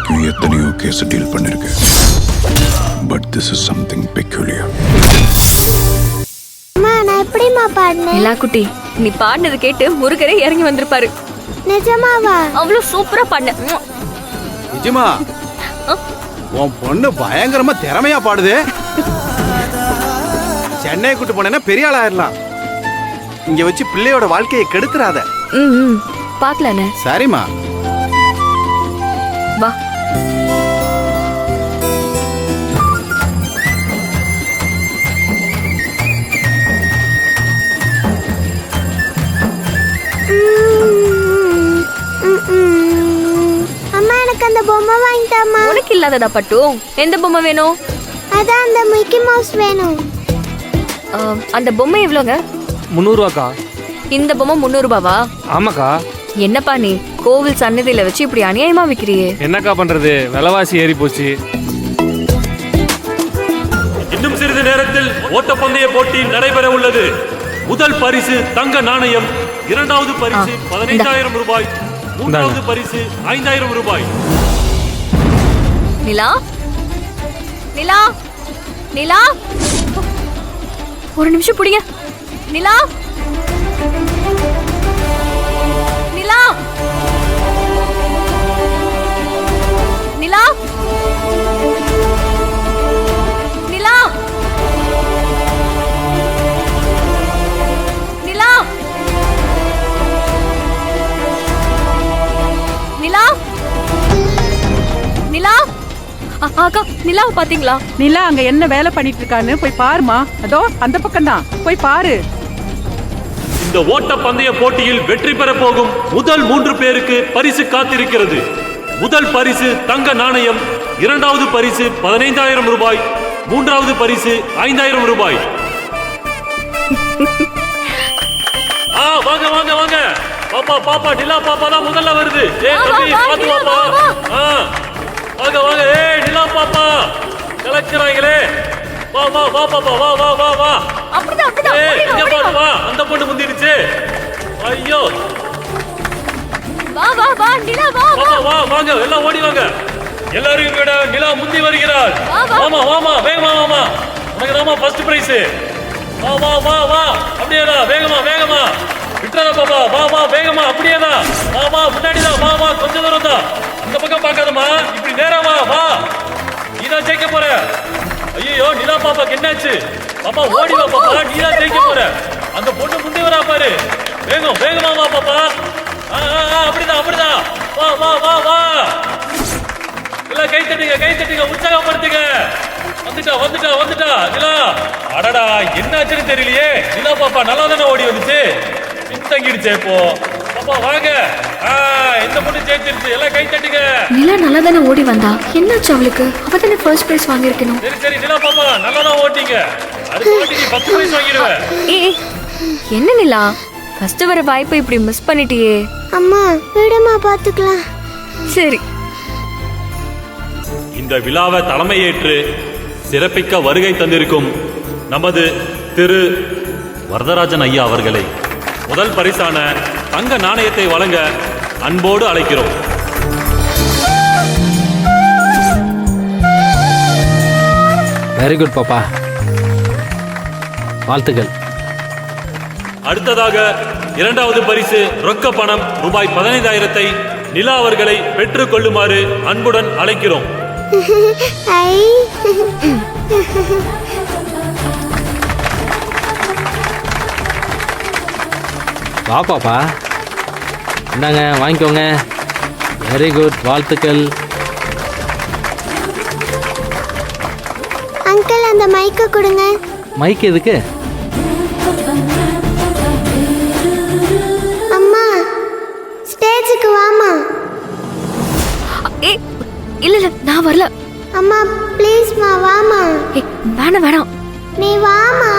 வரைக்கும் எத்தனையோ case deal பண்ணிருக்கேன். But this is something peculiar. அம்மா நான் எப்படிமா பாடுனேன்? நிலா குட்டி, நீ பாடினது கேட்டு முருகரே இறங்கி வந்திருப்பாரு. நிஜமாவா? அவ்வளவு சூப்பரா பாடின. நிஜமா? உன் பொண்ணு பயங்கரமா திறமையா பாடுது. சென்னை கூட்டு போனேன்னா பெரிய ஆள் ஆயிடலாம். இங்க வச்சு பிள்ளையோட வாழ்க்கையை கெடுத்துறாத. பாக்கலானே. சரிம்மா, வா. அம்மா எனக்கு அந்த பொம்மை வாங்கிட்டாமா. உனக்கு இல்லாததா பட்டு? எந்த பொம்மை வேணும்? அதான் அந்த மிக்கி மவுஸ் வேணும். அந்த பொம்மை எவ்வளோங்க? 300 ரூபாக்கா. இந்த பொம்மை 300 ரூபாவா? ஆமாக்கா. என்னப்பா நீ கோவில் சன்னதியில வச்சு இப்படி அநியாயமா விக்கிறியே? என்னக்கா பண்றது, விலைவாசி ஏறி போச்சு. இன்னும் சிறிது நேரத்தில் ஓட்டப்பந்தய போட்டி நடைபெற உள்ளது. முதல் பரிசு தங்க நாணயம், இரண்டாவது பரிசு 15,000 ரூபாய், மூன்றாவது பரிசு 5,000 ரூபாய். நிலா, நிலா, நிலா, ஒரு நிமிஷம் புடிங்க. நிலா, நிலா, நிலா, நிலா, நிலா, நிலா, நிலா. அக்கா, நிலாவை பாத்தீங்களா? நிலா அங்க என்ன வேலை பண்ணிட்டு இருக்கான்னு போய் பாருமா. அதோ அந்த பக்கம் தான், போய் பாரு. இந்த ஓட்ட பந்தய போட்டியில் வெற்றி பெற போகும் முதல் 3 பேருக்கு பரிசு காத்திருக்கிறது. முதல் பரிசு தங்க நாணயம், இரண்டாவது பரிசு 15,000 ரூபாய், மூன்றாவது பரிசு 5,000 ரூபாய். வாங்க வாங்க வாங்க. பாப்பா பாப்பா, நிலா பாப்பா தான் முதல்ல வருது. பாத்து பாப்பா. வாங்க வாங்க. நிலா பாப்பா கலக்குறாங்களே. வா வா வா பாப்பா, வா வா வா வா. அப்படிதான் அப்படிதான். இங்க பாரு, வா. அந்த பொண்ணு முந்திடுச்சு. ஐயோ, வா வா வா நிலா, வா வா வா. வாங்க எல்லாம் ஓடி வாங்க. எல்லாரும் விட நிலா முந்தி வருகிறாள். வாமா வாமா, வேகமா வாமா. உனக்கு தாமா ஃபர்ஸ்ட் பிரைஸ். வா வா வா வா. அப்படியேடா, வேகமா வேகமா. விட்டுறா பாப்பா, வா வா வேகமா. அப்படியேடா, வா வா. முன்னாடி தான், வா வா. கொஞ்ச தூரம் தான். அந்த பக்கம் பார்க்காதமா, இப்படி நேரா வா வா. நீதான் ஜெயிக்க போற. ஐயோ, நிலா பாப்பாக்கு என்னாச்சு? பாப்பா ஓடி வா பாப்பா, நீதான் ஜெயிக்க போற. அந்த பொண்ணு முந்தி வரா பாரு. வேகம் வேகமா வா பாப்பா. அப்படிதான் அப்படிதான். வா வா வா வா. எல்லாம் கை தட்டுங்க கை தட்டுங்க, உற்சாகப்படுத்துங்க. வந்துட்டா வந்துட்டா வந்துட்டா நிலா. அடடா, என்னாச்சுன்னு தெரியலையே. நிலா பாப்பா நல்லா தானே ஓடி வந்துச்சு, பின்தங்கிடுச்சே இப்போ. பாப்பா வாங்க. இந்த பொண்ணு ஜெயிச்சிருச்சு, எல்லாம் கை தட்டுங்க. நிலா நல்லா தானே ஓடி வந்தா, என்னாச்சு அவளுக்கு? அவ தானே ஃபர்ஸ்ட் பிரைஸ் வாங்கியிருக்கணும். சரி சரி நிலா பாப்பா, நல்லா தான் ஓட்டிங்க. அடுத்த வாட்டி நீ 10 பிரைஸ் வாங்கிடுவ. என்ன நிலா, ஃபர்ஸ்ட் வர வாய்ப்பை இப்படி மிஸ் பண்ணிட்டியே. அம்மா விடுமா, பாத்துக்கலாம். சரி. இந்த விழாவை தலைமையேற்று சிறப்பிக்க வருகை தந்திருக்கும் நமது திரு வரதராஜன் ஐயா அவர்களை முதல் பரிசான தங்க நாணயத்தை வழங்க அன்போடு அழைக்கிறோம். வெரி குட் பாப்பா, வாழ்த்துக்கள். அடுத்ததாக இரண்டாவது பரிசு ரொக்க பணம் ரூபாய் 15,000 நிலா அவர்களை பெற்றுக் கொள்ளுமாறு அன்புடன் அழைக்கிறோம். வா பாப்பா, இந்தாங்க வாங்கிக்கோங்க. வெரி குட், வாழ்த்துக்கள். அங்கிள் அந்த மைக்க கொடுங்க. மைக் எதுக்கு? அம்மா ஸ்டேஜுக்கு வாமா. இல்ல இல்ல, நான் வரல. அம்மா ப்ளீஸ் மா, வாமா. வேணாம் வேணாம், நீ வாமா.